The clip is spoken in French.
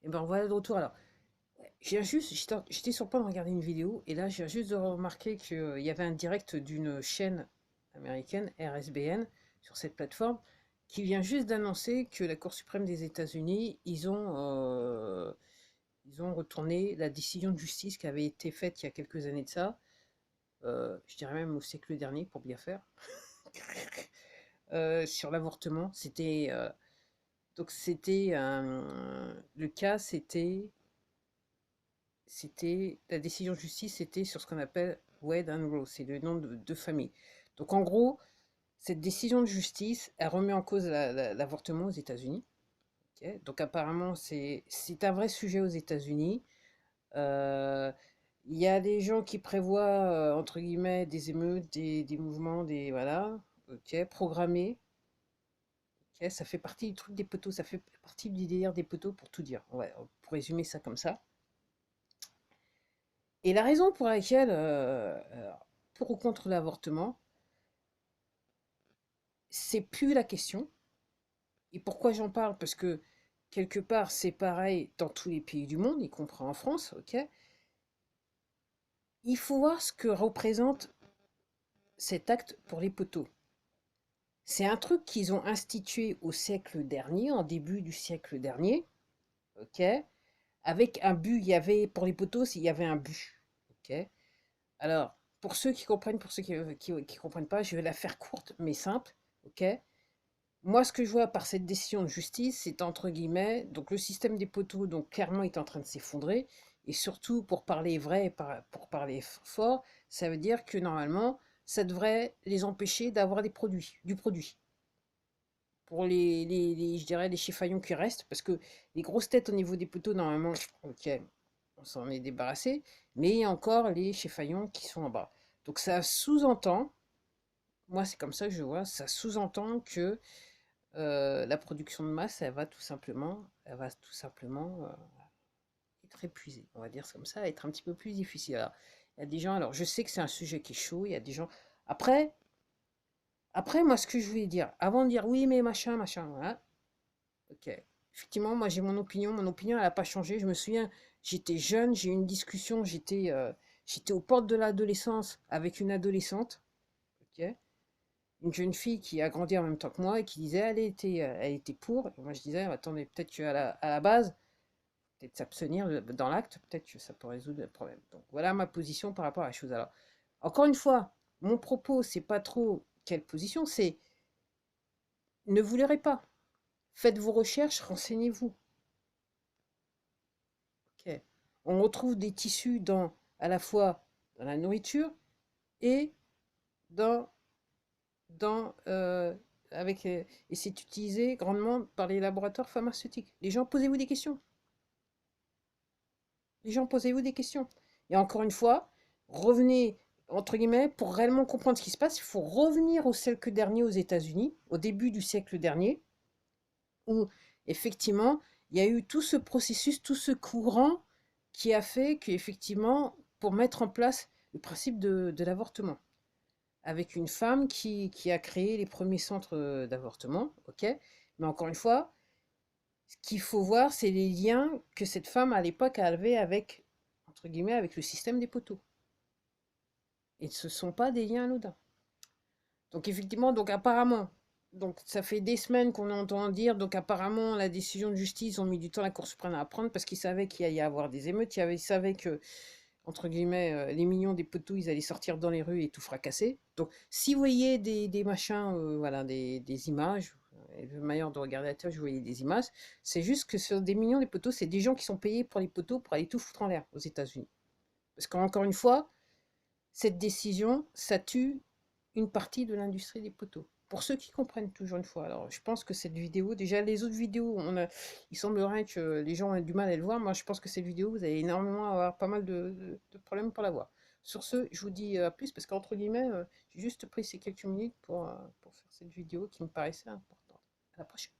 Et ben voilà de retour. Alors, j'étais sur le point de regarder une vidéo, et là, j'ai juste de remarquer qu'il y avait un direct d'une chaîne américaine, RSBN, sur cette plateforme, qui vient juste d'annoncer que la Cour suprême des États-Unis, ils ont retourné la décision de justice qui avait été faite il y a quelques années de ça, je dirais même au siècle dernier, pour bien faire, sur l'avortement. Le cas, c'était la décision de justice, c'était sur ce qu'on appelle Wade and Roe, c'est le nom de famille. Donc en gros, cette décision de justice, elle remet en cause l'avortement aux États-Unis. Ok. Donc apparemment, c'est un vrai sujet aux États-Unis. Euh, Il y a des gens qui prévoient, entre guillemets, des émeutes, des mouvements, des voilà, ok, programmés. Ok, ça fait partie du truc des poteaux, ça fait partie du délire des poteaux pour tout dire. Ouais, pour résumer ça comme ça. Et la raison pour laquelle, pour ou contre l'avortement, c'est plus la question. Et pourquoi j'en parle? Parce que quelque part, c'est pareil dans tous les pays du monde, y compris en France, ok? Il faut voir ce que représente cet acte pour les poteaux. C'est un truc qu'ils ont institué au siècle dernier, en début du siècle dernier, ok? Avec un but, il y avait, pour les poteaux, il y avait un but, ok? Alors, pour ceux qui comprennent, pour ceux qui comprennent pas, je vais la faire courte mais simple, ok? Moi, ce que je vois par cette décision de justice, c'est entre guillemets, donc le système des poteaux, donc clairement, est en train de s'effondrer. Et surtout, pour parler vrai, pour parler fort, ça veut dire que normalement, ça devrait les empêcher d'avoir du produit. Pour je dirais, les chifaillons qui restent, parce que les grosses têtes au niveau des poteaux, normalement, ok, on s'en est débarrassé, mais il y a encore les chifaillons qui sont en bas. Donc ça sous-entend, moi c'est comme ça que je vois, ça sous-entend que la production de masse, elle va tout simplement être épuisée. On va dire comme ça, être un petit peu plus difficile. Alors, il y a des gens, alors je sais que c'est un sujet qui est chaud, il y a des gens. Après, moi, ce que je voulais dire, avant de dire oui, mais machin, machin, voilà, ok. Effectivement, moi j'ai mon opinion, elle n'a pas changé. Je me souviens, j'étais jeune, j'ai eu une discussion, j'étais aux portes de l'adolescence avec une adolescente, ok, une jeune fille qui a grandi en même temps que moi et qui disait elle était pour. Et moi je disais, attendez, peut-être à la base, peut-être s'abstenir dans l'acte, peut-être que ça peut résoudre le problème. Donc voilà ma position par rapport à la chose. Alors, encore une fois, mon propos, c'est pas trop quelle position, c'est ne vous l'aurez pas. Faites vos recherches, renseignez-vous. Ok. On retrouve des tissus à la fois dans la nourriture et dans, dans avec et c'est utilisé grandement par les laboratoires pharmaceutiques. Les gens, posez-vous des questions. Les gens, posez-vous des questions. Et encore une fois, revenez, entre guillemets, pour réellement comprendre ce qui se passe, il faut revenir au siècle dernier aux États-Unis, au début du siècle dernier, où effectivement, il y a eu tout ce processus, tout ce courant qui a fait qu'effectivement, pour mettre en place le principe de l'avortement, avec une femme qui a créé les premiers centres d'avortement, ok. Mais encore une fois, ce qu'il faut voir, c'est les liens que cette femme à l'époque avait avec, entre guillemets, avec le système des poteaux. Et ce ne sont pas des liens anodins. Donc effectivement, donc apparemment, donc ça fait des semaines qu'on entend dire, donc apparemment la décision de justice ont mis du temps à la Cour suprême à prendre parce qu'ils savaient qu'il allait y avoir des émeutes, ils savaient que, entre guillemets, les mignons des poteaux, ils allaient sortir dans les rues et tout fracasser. Donc si vous voyez des machins, voilà, des images, et le meilleur de regarder la télé, je voyais des images, c'est juste que sur des mignons des poteaux, c'est des gens qui sont payés pour les poteaux pour aller tout foutre en l'air aux États-Unis. Parce qu'encore une fois, cette décision, ça tue une partie de l'industrie des poteaux. Pour ceux qui comprennent, toujours une fois. Alors, je pense que cette vidéo, déjà les autres vidéos, il semblerait que les gens aient du mal à le voir. Moi, je pense que cette vidéo, vous allez énormément avoir pas mal de problèmes pour la voir. Sur ce, je vous dis à plus, parce qu'entre guillemets, j'ai juste pris ces quelques minutes pour faire cette vidéo qui me paraissait importante. À la prochaine.